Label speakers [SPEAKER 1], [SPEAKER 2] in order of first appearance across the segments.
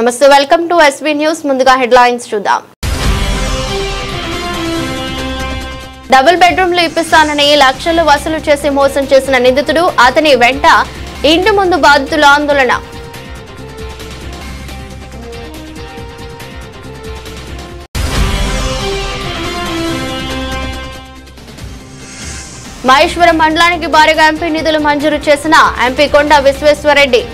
[SPEAKER 1] నమస్తే, welcome to SV news. ముందుగా headlines చూద్దాం. డబుల్ బెడ్రూమ్లు ఇప్పిస్తానని లక్షలు వసూలు చేసి మోసం చేసిన నిందితుడు, అతని వెంట ఇంటి ముందు బాధితుల ఆందోళన. మహేశ్వరం మండలానికి భారీగా ఎంపీ నిధులు మంజూరు చేసిన ఎంపీ కొండ విశ్వేశ్వరరెడ్డి.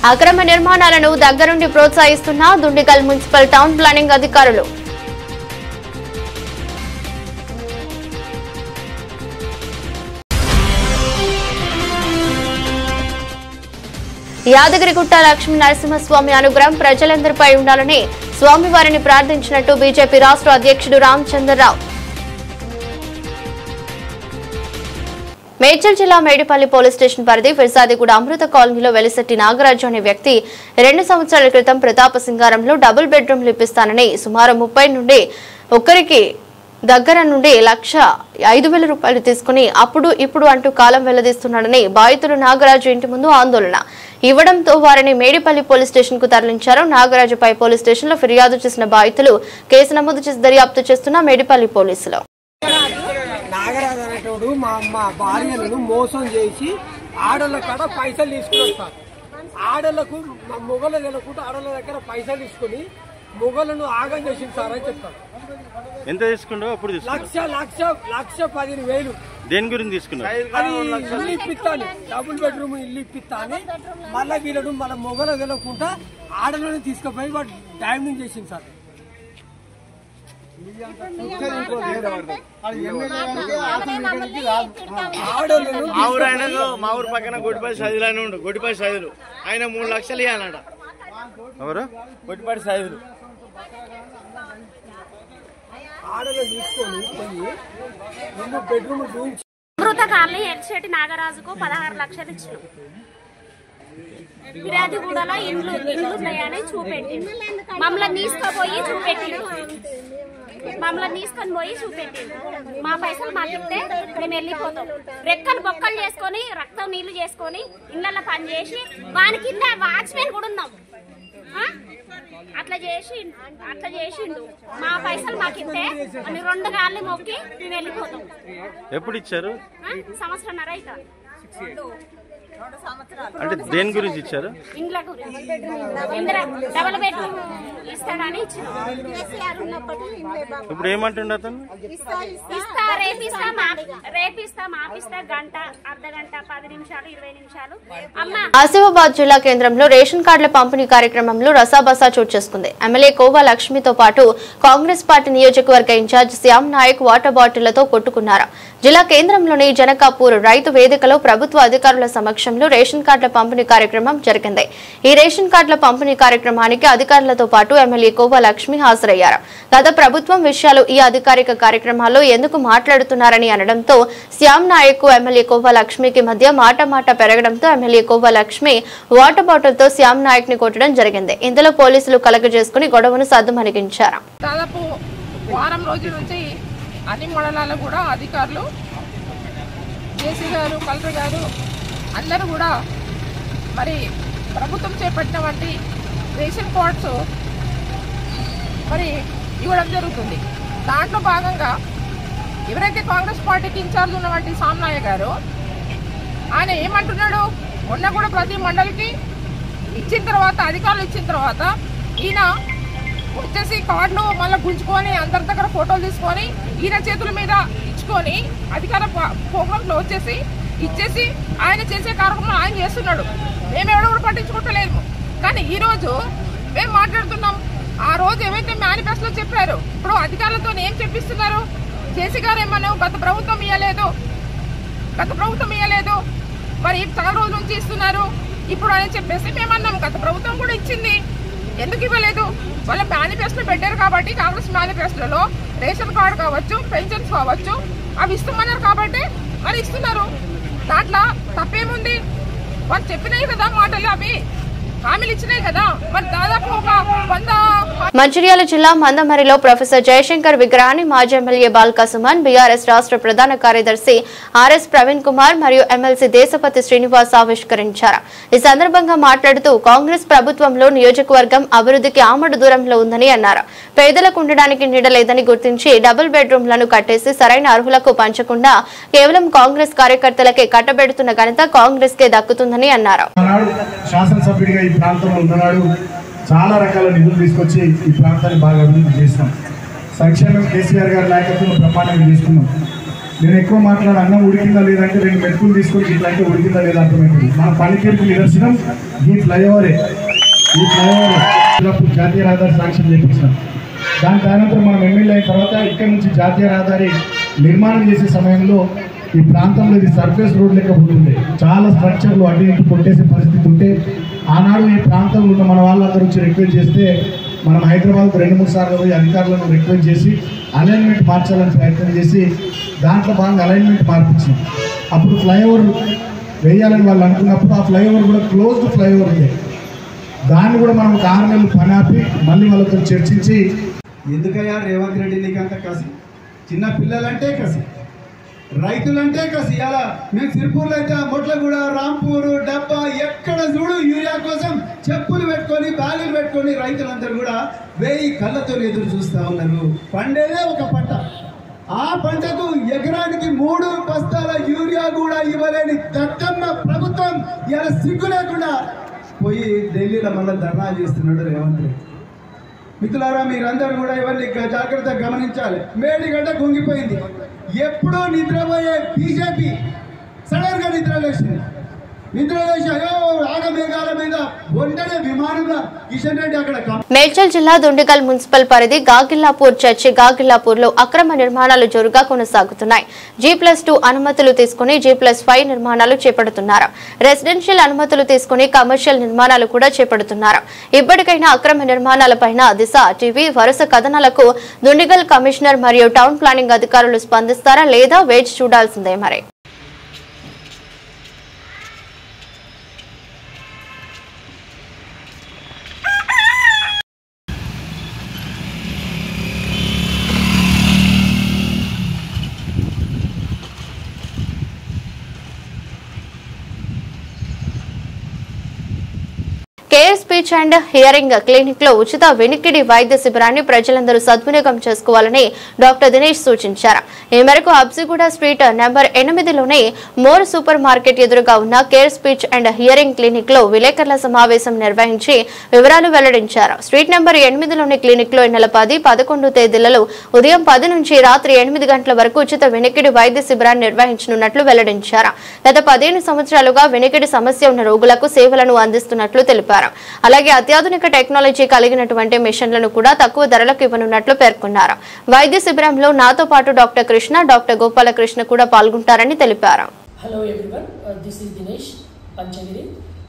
[SPEAKER 1] అక్రమ నిర్మాణాలను దగ్గరుండి ప్రోత్సహిస్తున్న దుండిగల్ మున్సిపల్ టౌన్ ప్లానింగ్ అధికారులు. యాదగిరిగుట్ట లక్ష్మీ నరసింహస్వామి అనుగ్రహం ప్రజలందరిపై ఉండాలని స్వామివారిని ప్రార్థించినట్టు బీజేపీ రాష్ట్ర అధ్యక్షుడు రామచంద్రరావు. మేడ్చల్ జిల్లా మేడిపల్లి పోలీస్ స్టేషన్ పరిధి ఫిర్జాదిగూడ అమృత కాలనీలో వెలిశెట్టి నాగరాజు అనే వ్యక్తి 2 సంవత్సరాల క్రితం ప్రతాప సింగారంలో డబుల్ బెడ్రూమ్లు ఇప్పిస్తానని సుమారు 30 నుండి ఒక్కరికి దగ్గర నుండి 1,05,000 రూపాయలు తీసుకుని అప్పుడు ఇప్పుడు అంటూ కాలం వెల్లదీస్తున్నాడని బాధితులు నాగరాజు ఇంటి ముందు ఆందోళన ఇవ్వడంతో వారిని మేడిపల్లి పోలీస్ స్టేషన్ కు తరలించారు. నాగరాజుపై పోలీస్ స్టేషన్ లో ఫిర్యాదు చేసిన బాధితులు కేసు నమోదు చేసి దర్యాప్తు చేస్తున్న మేడిపల్లి పోలీసులు.
[SPEAKER 2] నాగరాజు అనేటోడు మా అమ్మ భార్యలను మోసం చేసి ఆడల కాడ పైసలు తీసుకున్నారు. ఆడలకు మొగల తెలకుండా ఆడల దగ్గర పైసలు తీసుకుని మొగలను ఆగం చేసింది సార్ అని చెప్తారు.
[SPEAKER 3] ఎంత తీసుకుంటావు? అప్పుడు
[SPEAKER 2] 1,10,000.
[SPEAKER 3] దేని గురించి తీసుకున్నావు?
[SPEAKER 2] అది ఇల్లు ఇప్పిస్తాను, డబుల్ బెడ్రూమ్ ఇల్లు ఇప్పిస్తాను. మళ్ళా వీళ్ళను మన మొగల తెలకుండా ఆడలను తీసుకుపోయి వాడు డ్యామేజ్ చేసింది సార్.
[SPEAKER 4] మా ఊరు పక్కన గొడ్డిపాటి సైదులు అని ఉండు. గొడ్డిపాటి సైదులు ఆయన 3 లక్షలు ఇవ్వాలన్నట.
[SPEAKER 3] ఎవరు?
[SPEAKER 4] గొడ్డిపాటి సైదులు
[SPEAKER 2] ఆడలు తీసుకొని పోయి 2 బెడ్రూమ్
[SPEAKER 5] అమృత కాలనీ ఎర్శెట్టి నాగరాజుకు 16 లక్షలు ఇచ్చిన. ఫిర్యాదిగూడలో ఇండ్లు ఉన్నాయని చూపెట్టిండు. మమ్మల్ని తీసుకొని పోయి చూపెట్టిండు. మా పైసలు మాకిస్తే మేము వెళ్ళిపోతాం. రెక్కలు బొక్కలు చేసుకొని రక్తం నీళ్లు చేసుకొని ఇళ్లలో పని చేసి వాని కింద వాచ్మెన్ కూడా ఉన్నాం. అట్లా చేసిండు. మా పైసలు మాకిస్తే అని 2 గాళ్ళు మొక్కి మేము వెళ్ళిపోతాం.
[SPEAKER 3] ఎప్పుడు ఇచ్చారు?
[SPEAKER 5] సంవత్సరంన్నర అవుతుంది.
[SPEAKER 3] అంటే దేని గురించి ఇచ్చారు?
[SPEAKER 5] ఇండ్ల గురించి. డబుల్ బెడ్రూమ్ ఇస్తాడని ఇచ్చిన.
[SPEAKER 3] ఇప్పుడు ఏమంటుండ అతను?
[SPEAKER 5] రేపిస్తా మాపిస్తా గంట, అర్ధగంట, 10 నిమిషాలు, 20 నిమిషాలు.
[SPEAKER 1] ఆసిఫాబాద్ జిల్లా కేంద్రంలో రేషన్ కార్డుల పంపిణీ కార్యక్రమంలో రసాబసా చోటు చేసుకుంది. ఎమ్మెల్యే కోవా లక్ష్మితో పాటు కాంగ్రెస్ పార్టీ నియోజకవర్గ ఇన్ఛార్జ్ శ్యామ్ నాయక్ వాటర్ బాటిళ్లతో కొట్టుకున్నారు. జిల్లా కేంద్రంలోని జనకాపూర్ రైతు వేదికలో ప్రభుత్వ అధికారుల సమక్షంలో రేషన్ కార్డుల పంపిణీ కార్యక్రమం జరిగింది. ఈ రేషన్ కార్డుల పంపిణీ కార్యక్రమానికి అధికారులతో పాటు ఎమ్మెల్యే కోవా లక్ష్మి హాజరయ్యారు. గత ప్రభుత్వం విషయాలు ఈ అధికారిక కార్యక్రమాల్లో ఎందుకు మాట్లాడుతున్నారని అనడంతో శ్యామ్ నాయక్ ఎమ్మెల్యే కోవా లక్ష్మికి మధ్య మాట పెరగడంతో MLA khoa Lakshmi water bottle తో శ్యామ్ నాయక్ ని కొట్టడం జరిగింది. ఇందులో పోలీసులు కలగజేసుకుని గొడవను సద్దుమణిగించారు.
[SPEAKER 6] దాదాపు వారం రోజుల నుంచి అన్ని మండలాల్లో కూడా అధికారులు, జేసీ గారు, కలెక్టర్ గారు అందరూ కూడా మరి ప్రభుత్వం చేపట్టినటువంటి రేషన్ కార్డ్స్ మరి ఇవ్వడం జరుగుతుంది. దాంట్లో భాగంగా ఎవరైతే కాంగ్రెస్ పార్టీకి ఇన్ఛార్జ్ ఉన్నటువంటి సామ్నాయ గారు ఆయన ఏమంటున్నాడు, మొన్న కూడా ప్రతి మండలికి ఇచ్చిన తర్వాత, అధికారులు ఇచ్చిన తర్వాత ఈయన వచ్చేసి కార్డులు మళ్ళీ గుంజుకొని అందరి దగ్గర ఫోటోలు తీసుకొని ఈయన చేతుల మీద ఇచ్చుకొని అధికార ప్రోగ్రాంలో వచ్చేసి ఇచ్చేసి ఆయన చేసే కార్యక్రమం ఆయన చేస్తున్నాడు. మేము ఎవడో కూడా పట్టించుకుంటలేము. కానీ ఈరోజు మేము మాట్లాడుతున్నాం. ఆ రోజు ఏవైతే మేనిఫెస్టోలో చెప్పారో ఇప్పుడు అధికారులతో ఏం చెప్పిస్తున్నారు? జేసీ గారు ఏమన్నా గత ప్రభుత్వం ఇవ్వలేదు మరి చాలా రోజుల నుంచి ఇస్తున్నారు ఇప్పుడు అని చెప్పేసి మేమన్నాం. గత ప్రభుత్వం కూడా ఇచ్చింది, ఎందుకు ఇవ్వలేదు? వాళ్ళ మేనిఫెస్టో పెట్టారు కాబట్టి కాంగ్రెస్ మేనిఫెస్టోలో రేషన్ కార్డు కావచ్చు, పెన్షన్స్ కావచ్చు అవి ఇస్తామన్నారు కాబట్టి మరి ఇస్తున్నారు. దాంట్లో తప్పేముంది? వాళ్ళు చెప్పినాయి కదా మాటలు అవి. హామీలు ఇచ్చినాయి కదా. మరి దాదాపు ఒక 100.
[SPEAKER 1] మంచిర్యాల జిల్లా మందమరిలో ప్రొఫెసర్ జయశంకర్ విగ్రహాన్ని మాజీ ఎమ్మెల్యే బాల్కా సుమన్, బీఆర్ఎస్ రాష్ట్ర ప్రధాన కార్యదర్శి ఆర్ఎస్ ప్రవీణ్ కుమార్ మరియు ఎమ్మెల్సీ దేశపతి శ్రీనివాస్ ఆవిష్కరించారు. ఈ సందర్భంగా మాట్లాడుతూ కాంగ్రెస్ ప్రభుత్వంలో నియోజకవర్గం అభివృద్ధికి ఆమడు దూరంలో ఉందని అన్నారు. పేదలకు ఉండడానికి నీడ లేదని గుర్తించి డబుల్ బెడ్రూమ్లను కట్టేసి సరైన అర్హులకు పంచకుండా కేవలం కాంగ్రెస్ కార్యకర్తలకే కట్టబెడుతున్న ఘనత కాంగ్రెస్ కే దక్కుతుందని అన్నారు.
[SPEAKER 7] శాసనసభ్యుడిగా ఈ ప్రాంతంలో ఉన్నాడు. చాలా రకాల నిధులు తీసుకొచ్చి ఈ ప్రాంతాన్ని బాగా అభివృద్ధి చేసినాం. సంక్షేమం కేసీఆర్ గారి నాయకత్వంలో బ్రహ్మాండంగా తీసుకున్నాం. నేను ఎక్కువ మాట్లాడి అన్నం ఉడికిందా లేదంటే 2 మెతుకులు తీసుకొని ఇట్లా అంటే ఉడికిందా లేదా అర్థమవుతుంది. మన పనితీరుకు నిదర్శనం ఈ ఫ్లైఓవరే. ఈ ఫ్లైఓవర్ జాతీయ రహదారి శాంక్షన్ చేయించినాం. దాని తదనంతరం మనం ఎమ్మెల్యే అయిన తర్వాత ఇక్కడ నుంచి జాతీయ రహదారి నిర్మాణం చేసే సమయంలో ఈ ప్రాంతంలో ఇది సర్ఫేస్ రోడ్ లెక్క ఉంటుంది. చాలా స్ట్రక్చర్లు అటు ఇటు కొట్టేసే పరిస్థితి ఉంటే ఆనాడు ఈ ప్రాంతంలో ఉన్న మన వాళ్ళందరూ వచ్చి రిక్వెస్ట్ చేస్తే మనం హైదరాబాద్కు 2-3 సార్లు పోయి అధికారులను రిక్వెస్ట్ చేసి అలైన్మెంట్ మార్చాలని ప్రయత్నం చేసి దాంట్లో భాగంగా అలైన్మెంట్ మార్పించాం. అప్పుడు ఫ్లైఓవర్ వేయాలని వాళ్ళు అనుకున్నప్పుడు ఆ ఫ్లైఓవర్ కూడా క్లోజ్డ్ ఫ్లైఓవర్ ఉంది. దాన్ని కూడా మనం 6 నెలలు పని ఆపి మళ్ళీ వాళ్ళతో చర్చించి ఎందుకయ్యా రేవంత్ రెడ్డి నీకంత కసి, చిన్న పిల్లలంటే కసి, రైతులంటే కసి. అలా మేము సిరిపూర్లో అయితే మొట్లగూడ, రాంపూరు, డబ్బా ఎక్కడ చూడు యూరియా కోసం చెప్పులు పెట్టుకొని బ్యాగులు పెట్టుకొని రైతులందరూ కూడా 1000 కళ్ళతో ఎదురు చూస్తూ ఉన్నారు. పండేదే ఒక పంట. ఆ పంటకు ఎకరానికి 3 బస్తాల యూరియా కూడా ఇవ్వలేని దట్టమ్మ ప్రభుత్వం ఇలా సిగ్గు లేకుండా పోయి ఢిల్లీలో మళ్ళీ ధర్నా చేస్తున్నాడు రేవంత్ రెడ్డి. మిత్రులారా, మీరందరూ కూడా ఇవన్నీ జాగ్రత్తగా గమనించాలి. మేడిగడ్డ కుంగిపోయింది. ఎప్పుడో నిద్రపోయే బీజేపీ సడన్ గా నిద్రలేసి అయ్యో ఆగమేఘాల మీద ఒంటనే విమానంలో కిషన్ రెడ్డి అక్కడ.
[SPEAKER 1] మేడ్చల్ జిల్లా దుండిగల్ మున్సిపల్ పరిధి గాగిల్లాపూర్ చర్చి గాగిల్లాపూర్లో అక్రమ నిర్మాణాలు జోరుగా కొనసాగుతున్నాయి. G+2 అనుమతులు తీసుకుని G+5 నిర్మాణాలు చేపడుతున్నారు. రెసిడెన్షియల్ అనుమతులు తీసుకుని కమర్షియల్ నిర్మాణాలు కూడా చేపడుతున్నారు. ఇప్పటికైనా అక్రమ నిర్మాణాలపైన దిశ టీవీ వరుస కథనాలకు దుండిగల్ కమిషనర్ మరియు టౌన్ ప్లానింగ్ అధికారులు స్పందిస్తారా లేదా వేచి చూడాల్సిందే. మరి care speech and hearing clinic లో ఉచిత వినికిడి వైద్య శిబిరాన్ని ప్రజలందరూ సద్వినియోగం చేసుకోవాలని డాక్టర్ దినేష్ సూచించారు. ఈ మేరకు హబ్సిగూడ స్ట్రీట్ నెంబర్ 8లోని మోర్ సూపర్ మార్కెట్ ఎదురుగా ఉన్న care speech and hearing clinic లో విలేకరుల సమావేశం నిర్వహించి వివరాలు వెల్లడించారు. స్ట్రీట్ నెంబర్ 8లోని క్లినిక్ లో ఈ నెల 10, 11 తేదీలలో ఉదయం 10 నుంచి రాత్రి 8 గంటల వరకు ఉచిత వినికిడి వైద్య శిబిరాన్ని నిర్వహించనున్నట్లు వెల్లడించారు. గత 15 సంవత్సరాలుగా వినికిడి సమస్య ఉన్న రోగులకు సేవలను అందిస్తున్నట్లు తెలిపారు. అలాగే అత్యాధునిక టెక్నాలజీ కలిగినటువంటి మిషన్లను కూడా తక్కువ ధరలకు ఇవ్వనున్నట్లు పేర్కొన్నారు. వైద్య శిబిరంలో నాతో పాటు డాక్టర్ కృష్ణ, డాక్టర్ గోపాలకృష్ణ కూడా పాల్గొంటారని తెలిపారు.
[SPEAKER 8] Hello everyone, this is Dinesh Panchagiri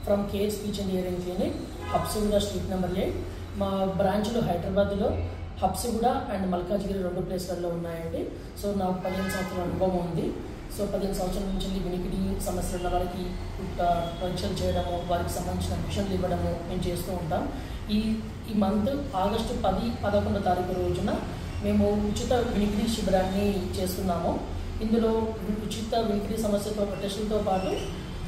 [SPEAKER 8] from Care Speech and Hearing Clinic, Habsiguda Street number 8. మా బ్రాంచ్లు హైదరాబాద్లో హబ్సిగూడ అండ్ మల్కాజ్గిరి 2 ప్లేస్లలో ఉన్నాయండి. సో నాకు 15 సంవత్సరాల అనుభవం ఉంది. సో 15 సంవత్సరాల నుంచి వినికిడి సమస్యలు ఉన్న వారికి పరీక్షలు చేయడము, వారికి సంబంధించిన మిషన్లు ఇవ్వడము మేము చేస్తూ ఉంటాం. ఈ మంత్ ఆగస్టు 10, 11 తారీఖు రోజున మేము ఉచిత వినికిడి శిబిరాన్ని చేస్తున్నాము. ఇందులో ఉచిత వినికిడి సమస్యతో టెస్టులతో పాటు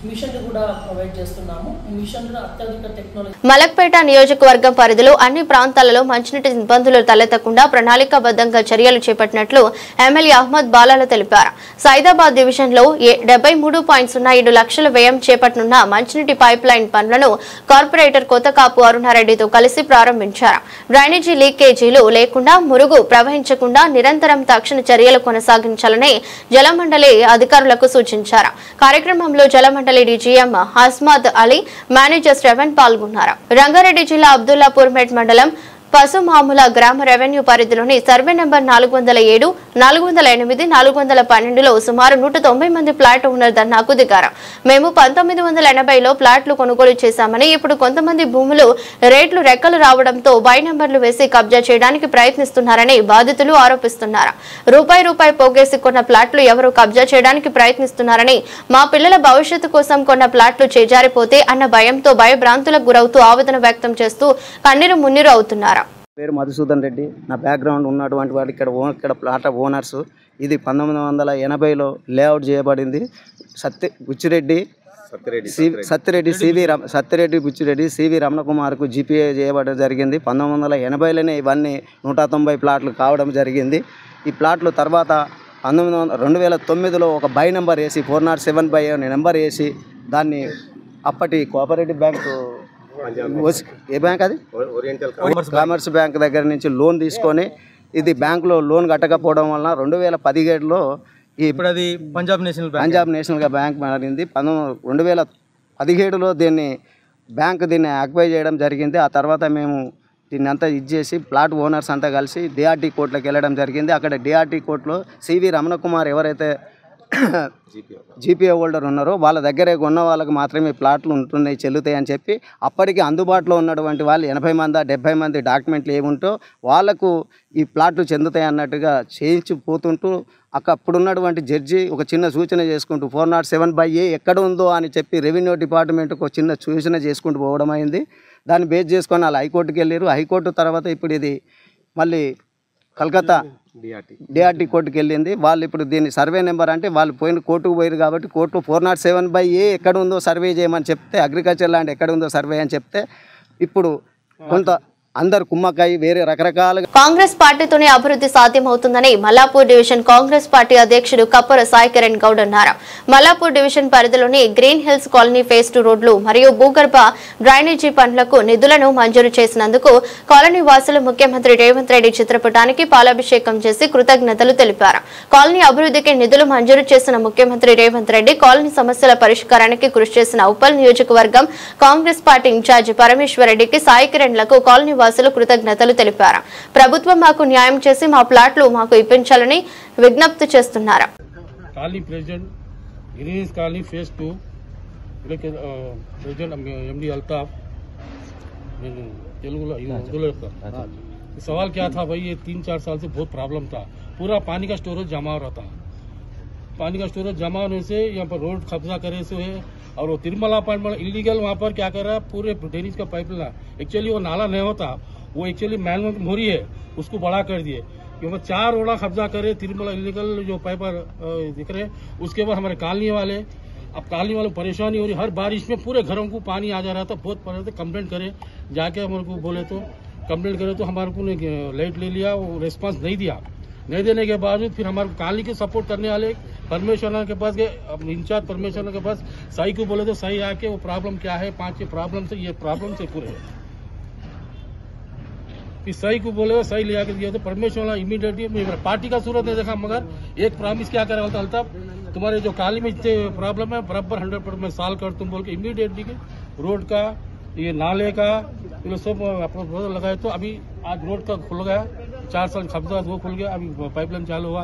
[SPEAKER 8] మిషన్లు కూడా ప్రొవైడ్ చేస్తున్నాము. మిషన్లు అత్యధిక టెక్నాలజీ.
[SPEAKER 1] మలక్పేట నియోజకవర్గం పరిధిలో అన్ని ప్రాంతాలలో మంచినీటి ఇబ్బందులు తలెత్తకుండా ప్రణాళికాబద్ధంగా చర్యలు చేపట్టినట్లు ఎమ్మెల్యే అహ్మద్ బాలాల తెలిపారు. సైదాబాద్ డివిజన్లో 73.07 లక్షల వ్యయం చేపట్టనున్న మంచినీటి పైప్ లైన్ పనులను కార్పొరేటర్ కొత్తకాపు అరుణారెడ్డితో కలిసి ప్రారంభించారు. డ్రైనేజీ లీకేజీలు లేకుండా, మురుగు ప్రవహించకుండా నిరంతరం తక్షణ చర్యలు కొనసాగించాలని జలమండలి అధికారులకు సూచించారు. కార్యక్రమంలో జలమండలి డీజీఎం హస్మద్ అలీ, మేనేజర్ శ్రవణ్ పాల్గొన్నారు. రంగారెడ్డి జిల్లా అబ్దుల్లాపూర్ మెట్ మండలం పసుమాముల గ్రామ రెవెన్యూ పరిధిలోని సర్వే నెంబర్ 407, 408, 412లో సుమారు 190 మంది ప్లాట్ ఓనర్ ధర్నాకు దిగారు. మేము 1980లో ప్లాట్లు కొనుగోలు చేశామని, ఇప్పుడు కొంతమంది భూములు రేట్లు రెక్కలు రావడంతో బై నెంబర్లు వేసి కబ్జా చేయడానికి ప్రయత్నిస్తున్నారని బాధితులు ఆరోపిస్తున్నారు. రూపాయి పోగేసి కొన్న ప్లాట్లు ఎవరు కబ్జా చేయడానికి ప్రయత్నిస్తున్నారని, మా పిల్లల భవిష్యత్తు కోసం కొన్న ప్లాట్లు చేజారిపోతే అన్న భయంతో భయభ్రాంతులకు గురవుతూ ఆవేదన వ్యక్తం చేస్తూ కన్నీరు మున్నీరు అవుతున్నారు.
[SPEAKER 9] పేరు మధుసూదన్ రెడ్డి. నా బ్యాక్గ్రౌండ్ ఉన్నటువంటి వాడు ఇక్కడ ప్లాట్ ఓనర్స్. ఇది 1980లో లేఅవుట్ చేయబడింది. సత్తిరెడ్డి బుచ్చిరెడ్డి సివి రమణకుమార్కు జీపీఏ చేయబడడం జరిగింది. 1980లోనే ఇవన్నీ 190 ప్లాట్లు కావడం జరిగింది. ఈ ప్లాట్లు తర్వాత 2009లో ఒక బై నెంబర్ వేసి 407 బై అనే నెంబర్ వేసి దాన్ని అప్పటి కోఆపరేటివ్ బ్యాంకు, ఏ బ్యాంక్ అది, కామర్స్ బ్యాంక్ దగ్గర నుంచి లోన్ తీసుకొని ఇది బ్యాంకులో లోన్ కట్టకపోవడం వలన 2017లో ఇప్పుడు అది పంజాబ్ నేషనల్గా బ్యాంక్ మారింది. 2017లో దీన్ని ఆక్యుపై చేయడం జరిగింది. ఆ తర్వాత మేము దీన్ని అంతా ఇచ్చేసి ప్లాట్ ఓనర్స్ అంతా కలిసి డిఆర్టీ కోర్టులోకి వెళ్ళడం జరిగింది. అక్కడ డిఆర్టీ కోర్టులో సివి రమణకుమార్ ఎవరైతే జీపీఏ హోల్డర్ ఉన్నారో వాళ్ళ దగ్గరే కొన్న వాళ్ళకి మాత్రమే ప్లాట్లు ఉంటున్నాయి, చెల్లుతాయి అని చెప్పి అప్పటికి అందుబాటులో ఉన్నటువంటి వాళ్ళు 80 మంది 70 మంది డాక్యుమెంట్లు ఏముంటో వాళ్ళకు ఈ ప్లాట్లు చెందుతాయి అన్నట్టుగా చేయించిపోతుంటూ అప్పుడున్నటువంటి జడ్జి ఒక చిన్న సూచన చేసుకుంటూ 407 బై ఏ ఎక్కడ ఉందో అని చెప్పి రెవెన్యూ డిపార్ట్మెంట్కి ఒక చిన్న సూచన చేసుకుంటూ పోవడం అయింది. దాన్ని బేస్ చేసుకొని వాళ్ళు హైకోర్టుకి వెళ్ళారు. హైకోర్టు తర్వాత ఇప్పుడు ఇది మళ్ళీ కలకత్తా డిఆర్టీ కోర్టుకి వెళ్ళింది. వాళ్ళు ఇప్పుడు దీన్ని సర్వే నెంబర్ అంటే వాళ్ళు కోర్టుకు పోయారు కాబట్టి కోర్టు 407 బై ఏ ఎక్కడ ఉందో సర్వే చేయమని చెప్తే, అగ్రికల్చర్ ల్యాండ్ ఎక్కడ ఉందో సర్వే అని చెప్తే ఇప్పుడు కొంత అందరు కుమ్మకాయ వేరే రకరకాల
[SPEAKER 1] కాంగ్రెస్ పార్టీతోనే అభివృద్ధి సాధ్యమవుతుందని మల్లాపూర్ డివిజన్ కాంగ్రెస్ పార్టీ అధ్యక్షుడు కప్పర సాయి కిరణ్ గౌడ్ అన్నారు. మల్లాపూర్ డివిజన్ పరిధిలోని గ్రీన్ హిల్స్ కాలనీ ఫేజ్ 2 రోడ్లు మరియు భూగర్భ డ్రైనేజీ పనులకు నిధులను మంజూరు చేసినందుకు కాలనీ వాసులు ముఖ్యమంత్రి రేవంత్ రెడ్డి చిత్రపటానికి పాలాభిషేకం చేసి కృతజ్ఞతలు తెలిపారు. కాలనీ అభివృద్ధికి నిధులు మంజూరు చేసిన ముఖ్యమంత్రి రేవంత్ రెడ్డి కాలనీ సమస్యల పరిష్కారానికి కృషి చేసిన ఉప్పల్ నియోజకవర్గం కాంగ్రెస్ పార్టీ ఇన్ఛార్జి పరమేశ్వర్ రెడ్డికి సాయి కిరణ్లకు కాలనీ వాసులు కృతజ్ఞతలు తెలిపారు. ప్రభుత్వం మాకు న్యాయం చేసి మా ప్లాట్లు మాకు ఇప్పించాలని విజ్ఞప్తి చేస్తున్నారు.
[SPEAKER 10] Colony president green colony phase 2 president MD Altaf सवाल क्या था भाई, ये 3-4 साल से बहुत प्रॉब्लम था. पूरा पानी का स्टोरेज जमा हो रहा था. पानी का स्टोरेज जमा होने से यहाँ पर रोड कब्जा करे से है. और वो तिरुमला पॉइंट इलीगल वहाँ पर क्या कर रहा है, पूरे ड्रेनेज का पाइप लाइन, एक्चुअली वो नाला नहीं होता, वो एक्चुअली मैन मोरी है, उसको बड़ा कर दिए. क्योंकि 4 रोड़ा कब्जा करे तिरुमला इलीगल जो पाइप दिख रहे. उसके बाद हमारे कॉलोनी वाले, अब कॉलोनी वालों परेशानी हो रही, हर बारिश में पूरे घरों को पानी आ जा रहा था. बहुत परेशान, कंप्लेंट करे, जाके हमारे को बोले तो कंप्लेंट करे तो हमारे को लाइट ले लिया, वो रिस्पांस नहीं दिया. नहीं देने के बावजूद फिर हमारे कॉलोनी के सपोर्ट करने वाले परमेश्वर के पास गए, इंचार्ज परमेश्वर के पास साई को बोले तो साई आके वो प्रॉब्लम क्या है, 5 प्रॉब्लम से ये प्रॉब्लम से पूरे फिर सही को बोले सही ले आके दिया तो परमेश्वर इमीडिएटली पार्टी का सूरत नहीं देखा, मगर एक प्रॉमिस क्या करे अल्ताफ, तुम्हारे जो कॉलोनी में इतने प्रॉब्लम है बराबर 100% में सॉल्व कर तुम बोल के इमीडिएटली रोड का ये नाले का ये सब अपना लगाए. तो अभी आज रोड का खुल गया, 4 साल कब्जा वो खुल गया, अभी पाइपलाइन चालू हुआ.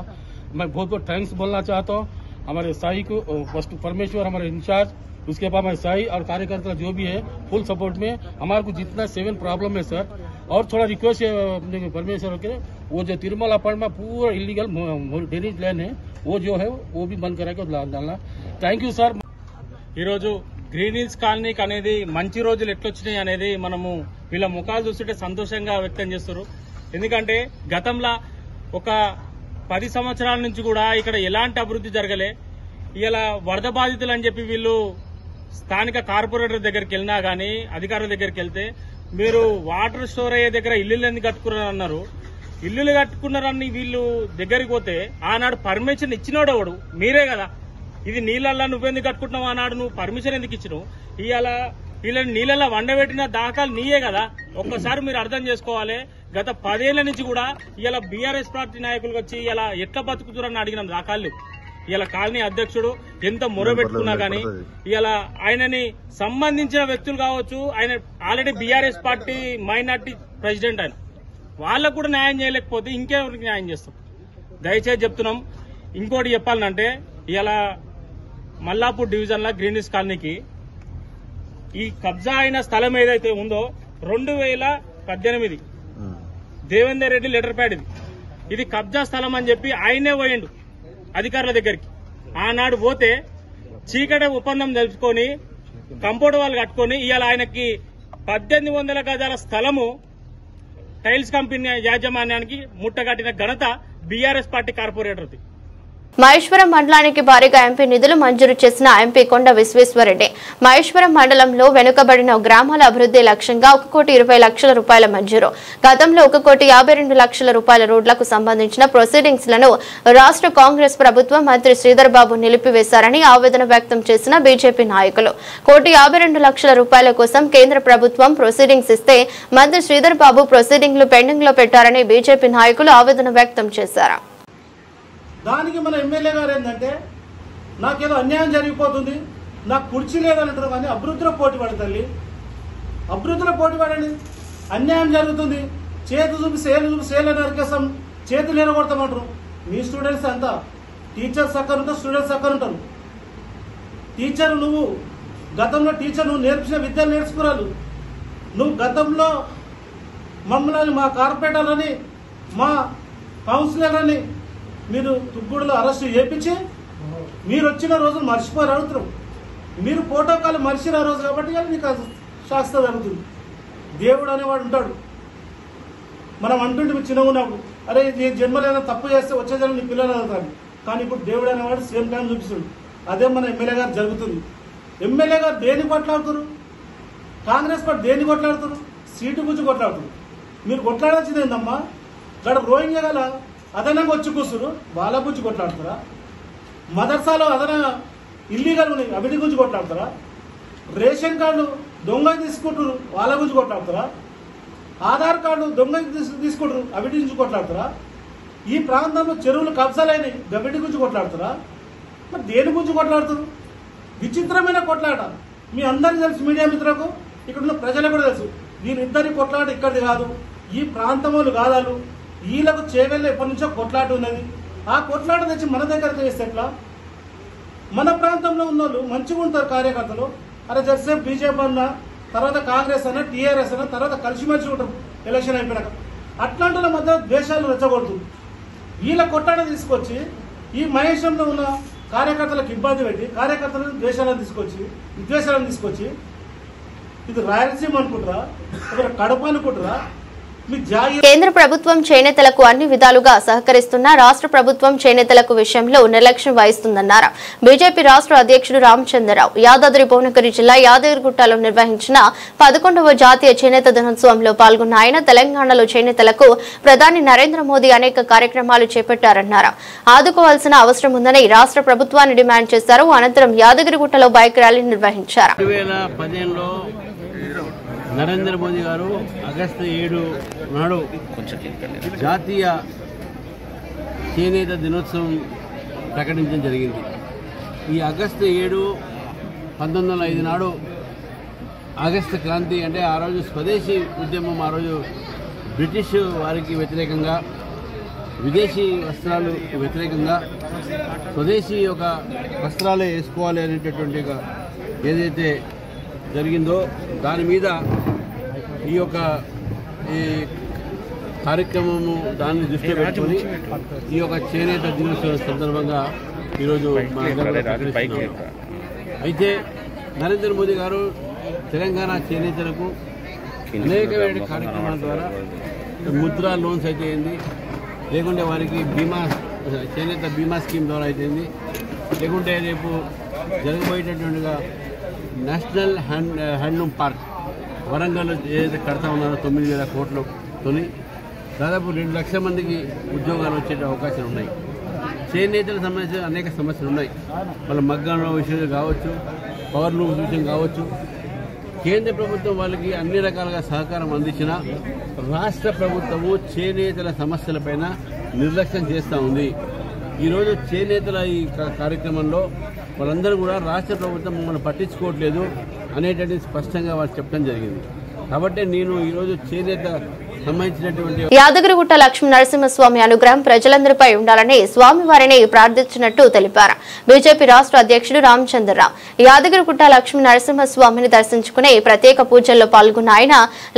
[SPEAKER 10] मैं बहुत बहुत थैंक्स बोलना चाहता हूँ हमारे साई को, फर्स्ट परमेश्वर हमारे इंचार्ज, उसके बाद हमारे साई और कार्यकर्ता जो भी है फुल सपोर्ट में. हमारे को जितना 7 प्रॉब्लम है सर, और थोड़ा रिक्वेस्ट है परमेश्वर के, वो जो तिरुमला पॉइंट में पूरा इलीगल ड्रेनेज लाइन है वो जो है वो भी बंद करा के डालना. Thank you sir. ఈరోజు గ్రీన్ హిల్స్ కాలనీకి అనేది మంచి రోజులు ఎట్లొచ్చినాయి అనేది మనము వీళ్ళ ముఖాలు చూస్తుంటే సంతోషంగా వ్యక్తం చేస్తారు. ఎందుకంటే గతంలో ఒక 10 సంవత్సరాల నుంచి కూడా ఇక్కడ ఎలాంటి అభివృద్ధి జరగలే. ఇలా వరద బాధితులు అని చెప్పి వీళ్ళు స్థానిక కార్పొరేటర్ దగ్గరికి వెళ్ళినా గానీ అధికారుల దగ్గరికి వెళ్తే మీరు వాటర్ స్టోర్ అయ్యే దగ్గర ఇల్లులు ఎందుకు కట్టుకున్నారు అన్నారు. ఇల్లులు కట్టుకున్నారని వీళ్ళు దగ్గరికి పోతే ఆనాడు పర్మిషన్ ఇచ్చినోడు ఎవడు, మీరే కదా. ఇది నీళ్ళల్లో నువ్వెందుకు కట్టుకుంటున్నావు అన్నాడు, నువ్వు పర్మిషన్ ఎందుకు ఇచ్చినావు. ఇవాళ వీళ్ళని నీళ్ళల్లో వండబెట్టిన దాఖలు నీయే కదా. ఒక్కసారి మీరు అర్థం చేసుకోవాలి. గత 10 ఏళ్ల నుంచి కూడా ఇలా బీఆర్ఎస్ పార్టీ నాయకులు వచ్చి ఇలా ఎట్లా బతుకుతున్నారని అడిగిన దాఖలు. ఇలా కాలనీ అధ్యక్షుడు ఎంత మొరబెట్టుకున్నా గానీ ఇలా ఆయనని సంబంధించిన వ్యక్తులు కావచ్చు, ఆయన already BRS party minority president, ఆయన వాళ్ళకు కూడా న్యాయం చేయలేకపోతే ఇంకెవరికి న్యాయం చేస్తాం? దయచేసి చెప్తున్నాం. ఇంకోటి చెప్పాలంటే ఇలా మల్లాపూర్ డివిజన్ లా గ్రీనిస్ కాలనీకి ఈ కబ్జా అయిన స్థలం ఏదైతే ఉందో 2018 దేవేందర్ రెడ్డి లెటర్ ప్యాడ్ ఇది కబ్జా స్థలం అని చెప్పి ఆయనే పోయిండు అధికారుల దగ్గరికి. ఆనాడు పోతే చీకటి ఒప్పందం తెలుసుకొని కంపౌండ్ వాళ్ళు కట్టుకొని ఇవాళ ఆయనకి 1800 గజాల స్థలము టైల్స్ కంపెనీ యాజమాన్యానికి ముట్టగట్టిన ఘనత బీఆర్ఎస్ పార్టీ కార్పొరేటర్ది.
[SPEAKER 1] మహేశ్వరం మండలానికి భారీగా ఎంపీ నిధులు మంజూరు చేసిన ఎంపీ కొండ విశ్వేశ్వరరెడ్డి మహేశ్వరం మండలంలో వెనుకబడిన గ్రామాల అభివృద్ధి లక్ష్యంగా 1,20,00,000 రూపాయల మంజూరు. గతంలో 1,52,00,000 రూపాయల రోడ్లకు సంబంధించిన ప్రొసీడింగ్స్ లను రాష్ట్ర కాంగ్రెస్ ప్రభుత్వం మంత్రి శ్రీధర్ బాబు నిలిపివేశారని ఆవేదన వ్యక్తం చేసిన బీజేపీ నాయకులు. 1,52,00,000 రూపాయల కోసం కేంద్ర ప్రభుత్వం ప్రొసీడింగ్స్ ఇస్తే మంత్రి శ్రీధర్ బాబు ప్రొసీడింగ్లు పెండింగ్ లో పెట్టారని బీజేపీ నాయకులు ఆవేదన వ్యక్తం చేశారు.
[SPEAKER 11] దానికి మన ఎమ్మెల్యే గారు ఏంటంటే నాకేదో అన్యాయం జరిగిపోతుంది, నాకు కుర్చీ లేదంటారు. కానీ అభివృద్ధిలో పోటీ పడి తల్లి, అభివృద్ధిలో పోటీ పడండి. అన్యాయం జరుగుతుంది, చేతి చూపి సేలు నరికేస్తాం, చేతులు నిలబడతామంటారు. మీ స్టూడెంట్స్ అంతా టీచర్స్ అక్కడ ఉంటారు, స్టూడెంట్స్ అక్కడ ఉంటారు. టీచర్ నువ్వు గతంలో టీచర్ నువ్వు నేర్పించిన విద్యను నేర్చుకురాలు. నువ్వు గతంలో మమ్మల్ని మా కార్పొరేటర్లని మా కౌన్సిలర్లని మీరు తుగ్గుడులో అరెస్టు చేయించి మీరు వచ్చిన రోజులు మర్చిపోయి అడుగుతారు. మీరు ప్రోటోకాల్ మర్చిన రోజు కాబట్టి మీకు శాస్త్రం జరుగుతుంది. దేవుడు అనేవాడు ఉంటాడు. మనం అంటుంటే మీరు చిన్నగా ఉన్నప్పుడు అరే నీ జన్మలో ఏదైనా తప్పు చేస్తే వచ్చే జన్మ నీ పిల్లలు అవుతారు. కానీ ఇప్పుడు దేవుడు అనేవాడు సేమ్ టైం చూపిస్తాడు. అదే మన ఎమ్మెల్యే గారు జరుగుతుంది. ఎమ్మెల్యే గారు దేన్ని కొట్లాడుతారు? కాంగ్రెస్ పార్టీ దేన్ని కొట్లాడుతారు? సీటు గురించి కొట్లాడుతారు. మీరు కొట్లాడాల్సింది ఏందమ్మా? ఇక్కడ రోహింగ్యా గల అదనంగా వచ్చి కూర్చురు, వాళ్ళ గురించి కొట్లాడతారా? మదర్సాలో అదనంగా ఇల్లీగల్ ఉన్నాయి, అవిటి గురించి కొట్లాడతారా? రేషన్ కార్డు దొంగ తీసుకుంటారు, వాళ్ళ గురించి కొట్లాడతారా? ఆధార్ కార్డు దొంగ తీసుకుంటారు, అవిటి గురించి కొట్లాడతారా? ఈ ప్రాంతంలో చెరువులు కబ్జాలైనవి, గవిటి గురించి కొట్లాడతారా? మరి దేని గురించి కొట్లాడుతారు? విచిత్రమైన కొట్లాట. మీ అందరికీ తెలుసు, మీడియా మిత్రులకు, ఇక్కడ ఉన్న ప్రజలకు కూడా తెలుసు. వీరిద్దరి కొట్లాట ఇక్కడిది కాదు, ఈ ప్రాంతం వాళ్ళు కాదాలు. వీళ్ళకు చేవెళ్ళ ఎప్పటి నుంచో కొట్లాట ఉన్నది. ఆ కొట్లాట తెచ్చి మన దగ్గర చేస్తే ఎట్లా? మన ప్రాంతంలో ఉన్న వాళ్ళు మంచిగా ఉంటారు కార్యకర్తలు. అరే జస్ట్ బీజేపీ అన్నా, తర్వాత కాంగ్రెస్ అన్నా, టీఆర్ఎస్ అన్నా, తర్వాత కలిసిమెలిసి ఉంటారు ఎలక్షన్ అయిపోయినాక. అట్లాంటి వాళ్ళ మధ్య ద్వేషాలు రెచ్చగొడుతుంది. వీళ్ళ కొట్లాట తీసుకొచ్చి ఈ మహేశ్వరంలో ఉన్న కార్యకర్తలకు ఇబ్బంది పెట్టి కార్యకర్తలకు విద్వేషాలను తీసుకొచ్చి ఇది రాయలసీమ అనుకుంటారా, కడప అనుకుంటారా?
[SPEAKER 1] కేంద్ర ప్రభుత్వం చేనేతలకు అన్ని విధాలుగా సహకరిస్తున్నా రాష్ట్ర ప్రభుత్వం చేనేతలకు విషయంలో నిర్లక్ష్యం వహిస్తుందన్నారు బీజేపీ రాష్ట్ర అధ్యక్షుడు రామచంద్రరావు. యాదాద్రి భువనగిరి జిల్లా యాదగిరిగుట్టలో నిర్వహించిన 11వ జాతీయ చేనేత దినోత్సవంలో పాల్గొన్న ఆయన తెలంగాణలో చేనేతలకు ప్రధాని నరేంద్ర మోదీ అనేక కార్యక్రమాలు చేపట్టారన్నారు. ఆదుకోవాల్సిన అవసరం ఉందని రాష్ట్ర ప్రభుత్వాన్ని డిమాండ్ చేశారు. అనంతరం యాదగిరిగుట్టలో బైక్ ర్యాలీ నిర్వహించారు.
[SPEAKER 12] నరేంద్ర మోదీ గారు ఆగస్టు 7 నాడు జాతీయ చేనేత దినోత్సవం ప్రకటించడం జరిగింది. ఈ ఆగస్టు 7, 1905 నాడు ఆగస్టు క్రాంతి అంటే ఆ రోజు స్వదేశీ ఉద్యమం, ఆ రోజు బ్రిటిష్ వారికి వ్యతిరేకంగా, విదేశీ వస్త్రాలు వ్యతిరేకంగా స్వదేశీ ఒక వస్త్రాలే వేసుకోవాలి అనేటటువంటి ఏదైతే జరిగిందో దాని మీద ఈ యొక్క ఈ కార్యక్రమము దాన్ని దృష్టిలో పెట్టుకొని ఈ యొక్క చేనేత దినోత్సవం సందర్భంగా ఈరోజు అయితే నరేంద్ర మోదీ గారు తెలంగాణ చేనేతలకు అనేకమైన కార్యక్రమాల ద్వారా ముద్రా లోన్స్ అయితే అయింది, లేకుంటే వారికి బీమా చేనేత బీమా స్కీమ్ ద్వారా అయితే, లేకుంటే రేపు జరగబోయేటటువంటిగా నేషనల్ హ్యాండ్లూమ్ పార్క్ వరంగల్ ఏదైతే కడతా ఉన్నారో 9,000 కోట్లతో దాదాపు 2 లక్షల మందికి ఉద్యోగాలు వచ్చే అవకాశాలు ఉన్నాయి. చేనేతలకు సంబంధించిన అనేక సమస్యలు ఉన్నాయి. వాళ్ళ మగ్గాల విషయం కావచ్చు, పవర్ లూమ్ విషయం కావచ్చు. కేంద్ర ప్రభుత్వం వాళ్ళకి అన్ని రకాలుగా సహకారం అందించిన రాష్ట్ర ప్రభుత్వము చేనేతల సమస్యలపైన నిర్లక్ష్యం చేస్తూ ఉంది. ఈరోజు చేనేతల ఈ కార్యక్రమంలో వాళ్ళందరూ కూడా రాష్ట్ర ప్రభుత్వం మమ్మల్ని పట్టించుకోవట్లేదు అనేటటువంటి స్పష్టంగా వాళ్ళు చెప్పడం జరిగింది. కాబట్టి నేను ఈరోజు చేనేత సంబంధించినటువంటి
[SPEAKER 1] యాదగిరిగుట్ట లక్ష్మీ నరసింహస్వామి అనుగ్రహం ప్రజలందరిపై ఉండాలని స్వామివారిని ప్రార్థించినట్టు తెలిపారు బీజేపీ రాష్ట్ర అధ్యక్షుడు రామచంద్రరావు. యాదగిరిగుట్ట లక్ష్మీ నరసింహస్వామిని దర్శించుకుని ప్రత్యేక పూజల్లో పాల్గొన్న ఆయన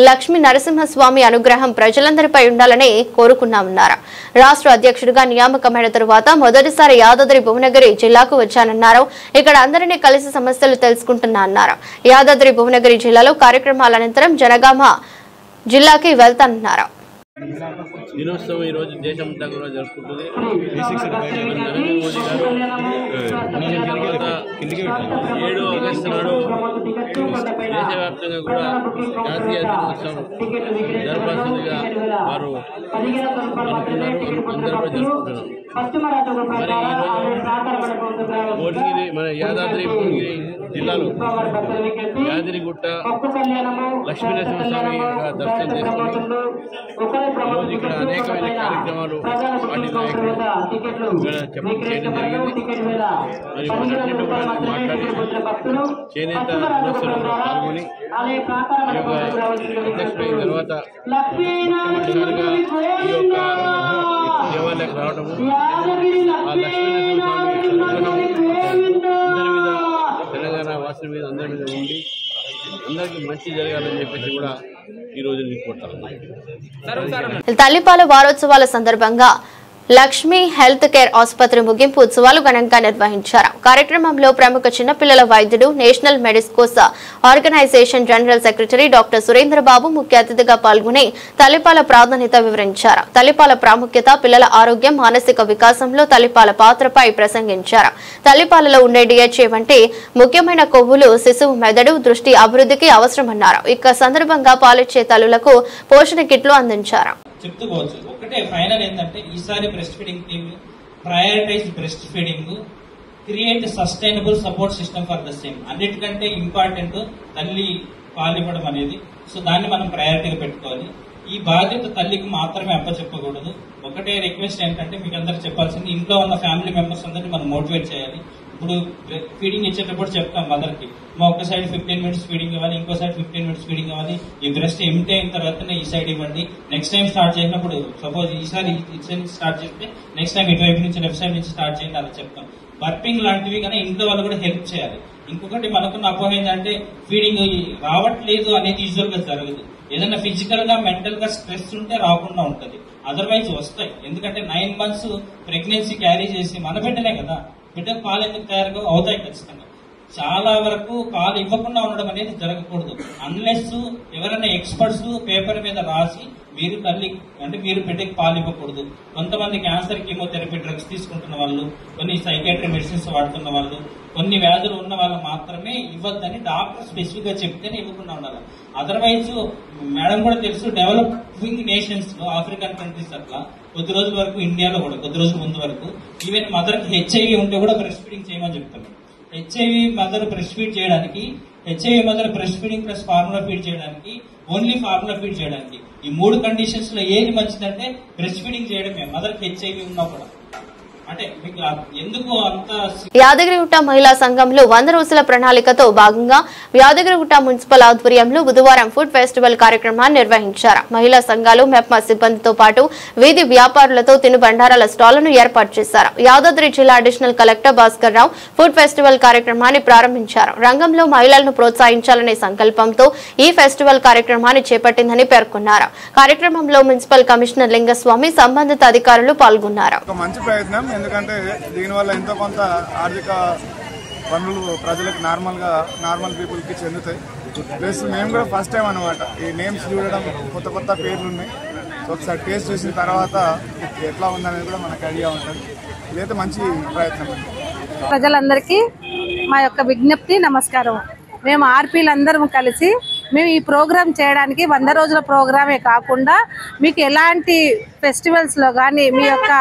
[SPEAKER 1] లక్ష్మీ నరసింహస్వామి అనుగ్రహం ప్రజలందరిపై ఉండాలని కోరుకున్నామన్నారు. రాష్ట్ర అధ్యక్షుడిగా నియామకమైన తరువాత మొదటిసారి యాదాద్రి భువనగిరి జిల్లాకు వచ్చానన్నారు. ఇక్కడ అందరినీ కలిసి సమస్యలు తెలుసుకుంటున్నా అన్నారు. యాదాద్రి భువనగిరి జిల్లాలో కార్యక్రమాల అనంతరం జనగామ జిల్లాకి వెళ్తానన్నారు.
[SPEAKER 12] దినోత్సవం ఈ రోజు దేశమంతా కూడా జరుపుకుంటుంది. నరేంద్ర మోదీ గారు 7 ఆగస్టు నాడు దేశవ్యాప్తంగా కూడా జాతీయ దినోత్సవం జరపాల్సిందిగా వారు అనుకున్నారు. అందరూ కూడా జరుపుకుంటున్నారు. మరి ఈరోజు మన యాదాద్రి భువనగిరి జిల్లాలో యాదగిరిగుట్ట లక్ష్మీనరసింహస్వామి దర్శనం చేసుకుని ఈరోజు ఇక్కడ అనేకమైన కార్యక్రమాలు పార్టీ నాయకులు ఇక్కడ చేయడం జరిగింది. మరి మొదటి మాట్లాడి చేనేత దినోత్సవంలో పాల్గొని ఈ యొక్క అధ్యక్షుడైన తర్వాత మొట్టమొదటిసారిగా ఈ యొక్క దేవాలయానికి రావడము ఆ లక్ష్మీనరసింహస్వామి అందరి మీద తెలంగాణ వాసుల మీద అందరి మీద ఉండి అందరికీ మంచి జరగాలని చెప్పేసి కూడా ఈ రోజు
[SPEAKER 1] తల్లిపాల వారోత్సవాల సందర్భంగా లక్ష్మీ హెల్త్ కేర్ ఆసుపత్రి ముగింపు ఉత్సవాలు ఘనంగా నిర్వహించారు. కార్యక్రమంలో ప్రముఖ చిన్నపిల్లల వైద్యుడు national medicos organisation general secretary doctor Surendra Babu ముఖ్య అతిథిగా పాల్గొని తల్లిపాల ప్రాధాన్యత వివరించారు. తల్లిపాల ప్రాముఖ్యత, పిల్లల ఆరోగ్యం, మానసిక వికాసంలో తల్లిపాల పాత్రపై ప్రసంగించారు. తల్లిపాలలో ఉండే డిహెచ్ఏ వంటి ముఖ్యమైన కొవ్వులు శిశువు మెదడు, దృష్టి అభివృద్ధికి అవసరమన్నారు. ఇక సందర్భంగా పాలిచ్చే తల్లులకు పోషణ కిట్లు అందించారు.
[SPEAKER 13] చెప్తుకోవచ్చు. ఒకటే ఫైనల్ ఏంటంటే ఈసారి breast feeding team prioritise breast feeding, create sustainable support system for the same. అన్నిటికంటే ఇంపార్టెంట్ తల్లి పాలివ్వడం అనేది. సో దాన్ని మనం ప్రయారిటీగా పెట్టుకోవాలి. ఈ బాధ్యత తల్లికి మాత్రమే అప్పచెప్పకూడదు. ఒకటే రిక్వెస్ట్ ఏంటంటే మీకు అందరికి చెప్పాల్సింది, ఇంట్లో ఉన్న ఫ్యామిలీ మెంబర్స్ అందరినీ మనం మోటివేట్ చేయాలి. ఇప్పుడు ఫీడింగ్ ఇచ్చేటప్పుడు చెప్తాం మదర్ కి, మా ఒక సైడ్ 15 minutes ఫీడింగ్ ఇవ్వాలి, ఇంకో సైడ్ 15 minutes ఫీడింగ్ ఇవ్వాలి. ఈ బ్రెస్ట్ ఎంటీ అయిన తర్వాతనే ఈ సైడ్ ఇవ్వండి. నెక్స్ట్ టైం స్టార్ట్ చేసినప్పుడు సపోజ్ ఈసారి స్టార్ట్ చేస్తే నెక్స్ట్ టైం ఇటువైపు నుంచి లెఫ్ట్ సైడ్ నుంచి స్టార్ట్ చేయండి అలా చెప్తాం. బర్పింగ్ లాంటివి కానీ ఇంట్లో వాళ్ళు కూడా హెల్ప్ చేయాలి. ఇంకొకటి మనకున్న అపోహ ఏంటంటే ఫీడింగ్ రావట్లేదు అనేది యూజువల్ గా జరగదు. ఏదైనా ఫిజికల్ గా మెంటల్ గా స్ట్రెస్ ఉంటే రాకుండా ఉంటది, అదర్వైజ్ వస్తాయి. ఎందుకంటే 9 months ప్రెగ్నెన్సీ క్యారీ చేసి మన బిడ్డనే కదా, బిడ్డకు పాలు ఎందుకు తయారుగా అవుతాయి ఖచ్చితంగా. చాలా వరకు పాలు ఇవ్వకుండా ఉండడం అనేది జరగకూడదు. అన్లెస్ ఎవరైనా ఎక్స్పర్ట్స్ పేపర్ మీద రాసి మీరు తల్లి అంటే మీరు బిడ్డకి పాలు ఇవ్వకూడదు. కొంతమంది క్యాన్సర్, కీమోథెరపీ డ్రగ్స్ తీసుకుంటున్న వాళ్ళు, కొన్ని సైకాట్రీ మెడిసిన్స్ వాడుతున్న వాళ్ళు, కొన్ని వ్యాధులు ఉన్న వాళ్ళు మాత్రమే ఇవ్వద్దని డాక్టర్ స్పెసిఫిక్ గా చెప్తేనే ఇవ్వకుండా ఉండాలి. అదర్వైజ్ మేడం కూడా తెలుసు, డెవలపింగ్ నేషన్స్ లో ఆఫ్రికన్ కంట్రీస్ అట్లా కొద్ది రోజుల వరకు, ఇండియాలో కూడా కొద్ది రోజుల ముందు వరకు ఈవెన్ మదర్ కి హెచ్ఐవి ఉంటే కూడా బ్రెస్ట్ ఫీడింగ్ చేయమని చెప్తారు. హెచ్ఐవి మదర్ బ్రెస్ట్ ఫీడ్ చేయడానికి, HIV mother breast feeding plus formula feed చేయడానికి, ఓన్లీ ఫార్ములా ఫీడ్ చేయడానికి, ఈ 3 కండిషన్స్ లో ఏది మంచిదంటే బ్రెస్ట్ ఫీడింగ్ చేయడమే మదర్ కి హెచ్ఐవి ఉన్నా కూడా. అంటే మీకు ఎందుకు అంత.
[SPEAKER 1] యాదగిరిగుట్ట మహిళా సంఘంలో 100 రోజుల ప్రణాళికతో భాగంగా యాదగిరిగుట్ట మున్సిపల్ ఆధ్వర్యంలో బుధవారం ఫుడ్ ఫెస్టివల్ కార్యక్రమాన్ని నిర్వహించారు. మహిళా సంఘాలు, మెప్మా సిబ్బందితో పాటు వీధి వ్యాపారులతో తినుబండారాల స్టాళ్లను ఏర్పాటు చేశారు. యాదాద్రి జిల్లా additional collector Bhaskar Rao food festival కార్యక్రమాన్ని ప్రారంభించారు. రంగంలో మహిళలను ప్రోత్సహించాలనే సంకల్పంతో ఈ ఫెస్టివల్ కార్యక్రమాన్ని చేపట్టిందని పేర్కొన్నారు. కార్యక్రమంలో మున్సిపల్ కమిషనర్ లింగస్వామి, సంబంధిత అధికారులు పాల్గొన్నారు.
[SPEAKER 14] ఎందుకంటే దీనివల్ల ఎంతో కొంత ఆర్థిక పనులు ప్రజలకు నార్మల్ పీపుల్కి చెందుతాయి. ప్లస్ మేము కూడా ఫస్ట్ టైం అనమాట ఈ నేమ్స్ చూడడం, కొత్త పేర్లు ఉన్నాయి. ఒకసారి టేస్ట్ చేసిన తర్వాత ఎట్లా ఉందనేది కూడా మనకు ఐడియా ఉంటుంది. ఇదైతే మంచి ప్రయత్నం.
[SPEAKER 15] ప్రజలందరికీ మా యొక్క విజ్ఞప్తి, నమస్కారం. మేము ఆర్పీలందరం కలిసి మేము ఈ ప్రోగ్రాం చేయడానికి 100 రోజుల ప్రోగ్రామే కాకుండా మీకు ఎలాంటి ఫెస్టివల్స్లో కానీ మీ యొక్క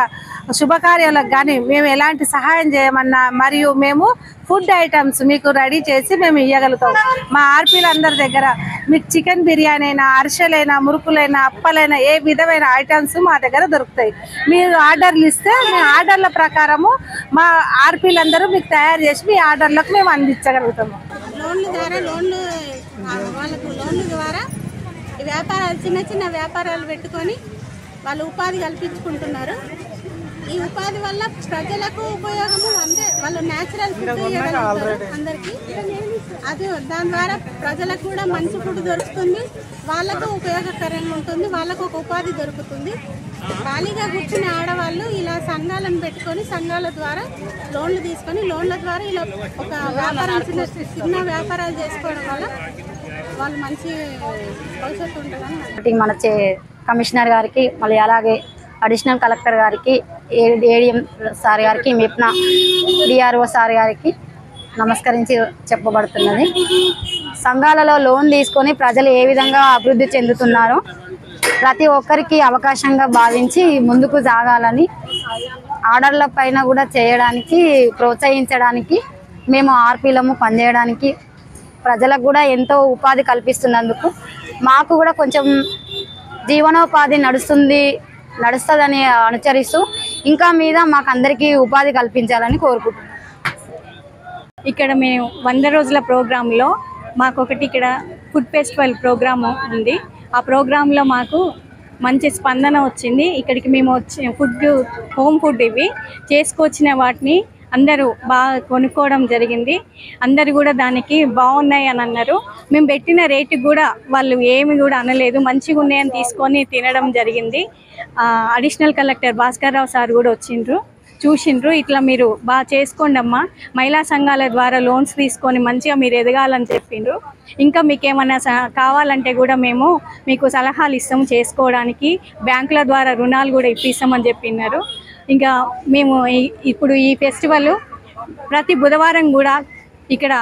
[SPEAKER 15] శుభకార్యాలకు కానీ మేము ఎలాంటి సహాయం చేయమన్నా, మరియు మేము ఫుడ్ ఐటమ్స్ మీకు రెడీ చేసి మేము ఇవ్వగలుగుతాం. మా ఆర్పీలందరి దగ్గర మీకు చికెన్ బిర్యానీ అయినా, అరిసెలైనా, మురుకులైనా, అప్పలైనా ఏ విధమైన ఐటమ్స్ మా దగ్గర దొరుకుతాయి. మీరు ఆర్డర్లు ఇస్తే మీ ఆర్డర్ల ప్రకారము మా ఆర్పీలందరూ మీకు తయారు చేసి మీ ఆర్డర్లకు మేము అందించగలుగుతాము.
[SPEAKER 16] లోన్ల ద్వారా వ్యాపారాలు చిన్న చిన్న వ్యాపారాలు పెట్టుకొని వాళ్ళు ఉపాధి కల్పించుకుంటున్నారు. ఈ ఉపాధి వల్ల ప్రజలకు ఉపయోగము అంటే వాళ్ళు న్యాచురల్ ఫుడ్ ఇవ్వగలుగుతారు అందరికీ. అది దాని ద్వారా ప్రజలకు కూడా మంచి ఫుడ్ దొరుకుతుంది, వాళ్ళకు ఉపయోగకరంగా ఉంటుంది, వాళ్ళకు ఒక ఉపాధి దొరుకుతుంది. ఖాళీగా కూర్చునే ఆడవాళ్ళు ఇలా సంఘాలను పెట్టుకొని సంఘాల ద్వారా లోన్లు తీసుకొని లోన్ల ద్వారా ఇలా ఒక వ్యాపారం చిన్న వ్యాపారాలు చేసుకోవడం వల్ల వాళ్ళు మంచి భవిష్యత్తు ఉంటుందని
[SPEAKER 17] మన కమిషనర్ గారికి, మళ్ళీ అలాగే అడిషనల్ కలెక్టర్ గారికి, ఏడిఎం సార్ గారికి, మెప్నా డిఆర్ఓ సార్ గారికి నమస్కరించి చెప్పబడుతున్నది. సంఘాలలో లోన్ తీసుకొని ప్రజలు ఏ విధంగా అభివృద్ధి చెందుతున్నారో ప్రతి ఒక్కరికి అవకాశంగా భావించి ముందుకు సాగాలని, ఆర్డర్ల పైన కూడా చేయడానికి ప్రోత్సహించడానికి మేము ఆర్పీలము పనిచేయడానికి ప్రజలకు కూడా ఎంతో ఉపాధి కల్పిస్తున్నందుకు మాకు కూడా కొంచెం జీవనోపాధి నడుస్తుందని అనుసరిస్తూ ఇంకా మీద మాకు అందరికీ ఉపాధి కల్పించాలని కోరుకుంటున్నాం.
[SPEAKER 18] ఇక్కడ మేము 100 రోజుల ప్రోగ్రాంలో మాకు ఒకటి ఇక్కడ ఫుడ్ ఫెస్టివల్ ప్రోగ్రాము ఉంది. ఆ ప్రోగ్రాంలో మాకు మంచి స్పందన వచ్చింది. ఇక్కడికి మేము హోమ్ ఫుడ్ ఇవి చేసుకొచ్చిన వాటిని అందరూ బాగా కొనుక్కోవడం జరిగింది. అందరు కూడా దానికి బాగున్నాయి అని అన్నారు. మేము పెట్టిన రేటు కూడా వాళ్ళు ఏమి కూడా అనలేదు, మంచిగా ఉన్నాయని తీసుకొని తినడం జరిగింది. Additional collector Bhaskar Rao sir కూడా చూసిండ్రు. ఇట్లా మీరు బాగా చేసుకోండి అమ్మా, మహిళా సంఘాల ద్వారా లోన్స్ తీసుకొని మంచిగా మీరు ఎదగాలని చెప్పిండ్రు. ఇంకా మీకు ఏమైనా కావాలంటే కూడా మేము మీకు సలహాలు ఇస్తాము చేసుకోవడానికి, బ్యాంకుల ద్వారా రుణాలు కూడా ఇప్పిస్తామని చెప్పినారు. ఇంకా మేము ఇప్పుడు ఈ ఫెస్టివల్ ప్రతి బుధవారం కూడా ఇక్కడ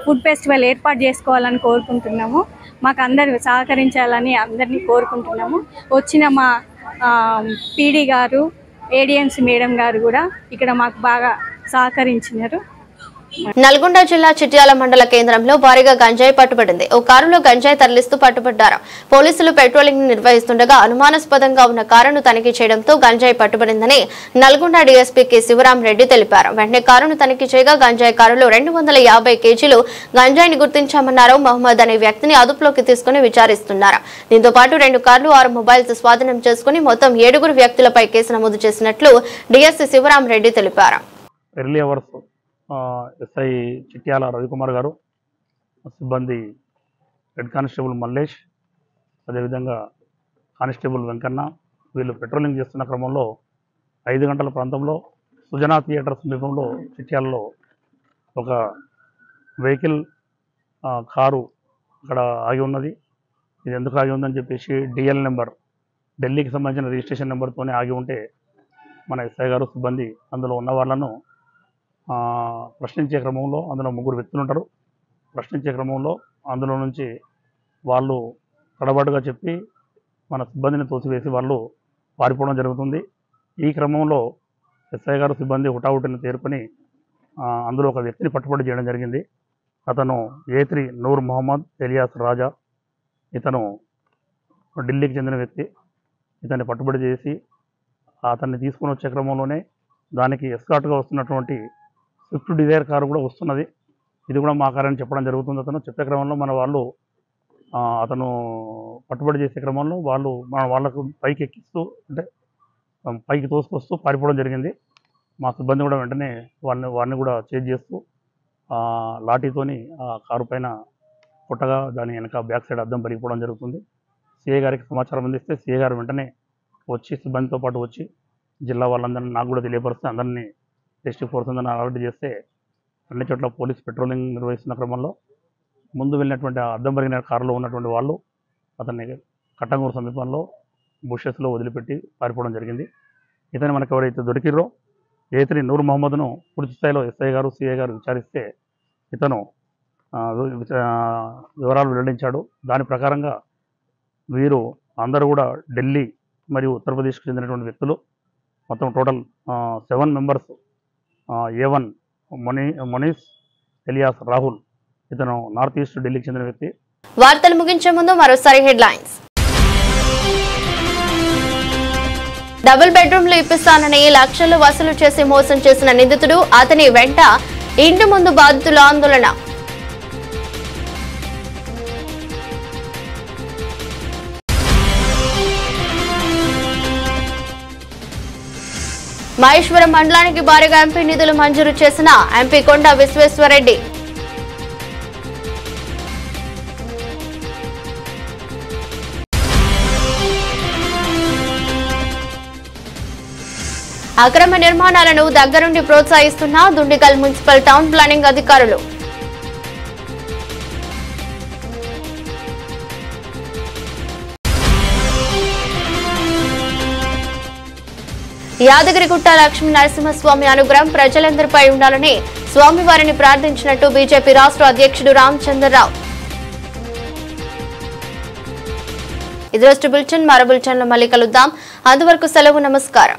[SPEAKER 18] ఫుడ్ ఫెస్టివల్ ఏర్పాటు చేసుకోవాలని కోరుకుంటున్నాము. మాకు అందరూ సహకరించాలని అందరినీ కోరుకుంటున్నాము. వచ్చిన మా పీడీ గారు, ఏడిఎంసీ మేడం గారు కూడా ఇక్కడ మాకు బాగా సహకరించినారు.
[SPEAKER 1] నల్గొండ జిల్లా చిట్యాల మండల కేంద్రంలో భారీగా గంజాయి పట్టుబడింది. ఓ కారులో గంజాయి తరలిస్తూ పట్టుబడ్డారు. పోలీసులు పెట్రోలింగ్ నిర్వహిస్తుండగా అనుమానాస్పదంగా ఉన్న కారును తనిఖీ చేయడంతో గంజాయి పట్టుబడిందని నల్గొండ డీఎస్పీ కె శివరాం రెడ్డి తెలిపారు. వెంటనే కారును తనిఖీ చేయగా గంజాయి కారులో 250 కేజీలు గంజాయిని గుర్తించామన్నారు. మహమ్మద్ అనే వ్యక్తిని అదుపులోకి తీసుకుని విచారిస్తున్నారు. దీంతో పాటు 2 కార్లు 6 మొబైల్స్ స్వాధీనం చేసుకుని మొత్తం 7 వ్యక్తులపై కేసు నమోదు చేసినట్లు డీఎస్పీ శివరాం రెడ్డి తెలిపారు.
[SPEAKER 19] ఎస్ఐ చిట్యాల రవికుమార్ గారు, సిబ్బంది హెడ్ కానిస్టేబుల్ మల్లేష్, అదేవిధంగా కానిస్టేబుల్ వెంకన్న వీళ్ళు పెట్రోలింగ్ చేస్తున్న క్రమంలో 5 గంటల ప్రాంతంలో సుజనా థియేటర్ సమీపంలో చిట్యాలలో ఒక వెహికల్ కారు అక్కడ ఆగి ఉన్నది. ఇది ఎందుకు ఆగి ఉందని చెప్పేసి డిఎల్ నెంబర్, ఢిల్లీకి సంబంధించిన రిజిస్ట్రేషన్ నెంబర్తోనే ఆగి ఉంటే మన ఎస్ఐ గారు సిబ్బంది అందులో ఉన్న వాళ్ళను ప్రశ్నించే క్రమంలో అందులో 3 వ్యక్తులు ఉంటారు. ప్రశ్నించే క్రమంలో అందులో నుంచి వాళ్ళు తడబాటుగా చెప్పి మన సిబ్బందిని తోసివేసి వాళ్ళు పారిపోవడం జరుగుతుంది. ఈ క్రమంలో ఎస్ఐ గారు సిబ్బంది హుటాహుటిని చేరుకొని అందులో ఒక వ్యక్తిని పట్టుబడి చేయడం జరిగింది. అతను A3 నూర్ మొహమ్మద్ ఎలియాస్ రాజా. ఇతను ఢిల్లీకి చెందిన వ్యక్తి. ఇతన్ని పట్టుబడి చేసి అతన్ని తీసుకొని వచ్చే క్రమంలోనే దానికి ఎస్కార్ట్గా వస్తున్నటువంటి స్విఫ్ట్ డిజైర్ కారు కూడా వస్తున్నది. ఇది కూడా మా కారని చెప్పడం జరుగుతుంది. అతను చెప్పే క్రమంలో మన వాళ్ళు అతను పట్టుబడి చేసే క్రమంలో వాళ్ళకు పైకి ఎక్కిస్తూ అంటే పైకి తోసుకొస్తూ పారిపోవడం జరిగింది. మా సిబ్బంది కూడా వెంటనే వాడిని కూడా చేజ్ చేస్తూ లాఠీతోని ఆ కారు పైన కొట్టగా దాని వెనక బ్యాక్ సైడ్ అద్దం పలిగిపోవడం జరుగుతుంది. సిఐ గారికి సమాచారం అందిస్తే సిఐ గారు వెంటనే వచ్చి సిబ్బందితో పాటు వచ్చి జిల్లా వాళ్ళందరినీ నాకు కూడా తెలియపరిస్తే అందరినీ డిస్ట్రిక్ట్ ఫోర్స్ అందరినీ అలర్ట్ చేస్తే అన్ని చోట్ల పోలీస్ పెట్రోలింగ్ నిర్వహిస్తున్న క్రమంలో ముందు వెళ్ళినటువంటి అద్దం పరిగిన కారులో ఉన్నటువంటి వాళ్ళు అతన్ని కట్టంగూరు సమీపంలో బుషెస్లో వదిలిపెట్టి పారిపోవడం జరిగింది. ఇతను మనకు ఎవరైతే దొరికిరో A3 నూర్ మొహమ్మద్ను పూర్తి స్థాయిలో ఎస్ఐ గారు సిఐ గారు విచారిస్తే ఇతను వివరాలు వెల్లడించాడు. దాని ప్రకారంగా వీరు అందరూ కూడా ఢిల్లీ మరియు ఉత్తరప్రదేశ్కి చెందినటువంటి వ్యక్తులు. మొత్తం total 7 members. A1 Manish alias Rahul, ఇతను నార్త్ ఈస్ట్ ఢిల్లీకి చెందిన వ్యక్తి.
[SPEAKER 1] వార్తలు ముగించే ముందు మరోసారి హెడ్లైన్స్. డబుల్ బెడ్రూమ్లు ఇప్పిస్తానని లక్షలు వసూలు చేసి మోసం చేసిన నిందితుడు, అతని వెంట ఇంటి ముందు బాధితుల ఆందోళన. మహేశ్వరం మండలానికి భారీగా ఎంపీ నిధులు మంజూరు చేసిన ఎంపీ కొండా విశ్వేశ్వరరెడ్డి. అక్రమ నిర్మాణాలను దగ్గరుండి ప్రోత్సహిస్తున్న దుండిగల్ మున్సిపల్ టౌన్ ప్లానింగ్ అధికారులు. యాదగిరిగుట్ట లక్ష్మీ నరసింహస్వామి అనుగ్రహం ప్రజలందరిపై ఉండాలని స్వామివారిని ప్రార్థించినట్టు బీజేపీ రాష్ట్ర అధ్యక్షుడు రామచంద్రరావు. ఇది రోజు బులెటిన్. మరో బులెటిన్లో మళ్ళీ కలుద్దాం. అంతవరకు సెలవు. నమస్కారం.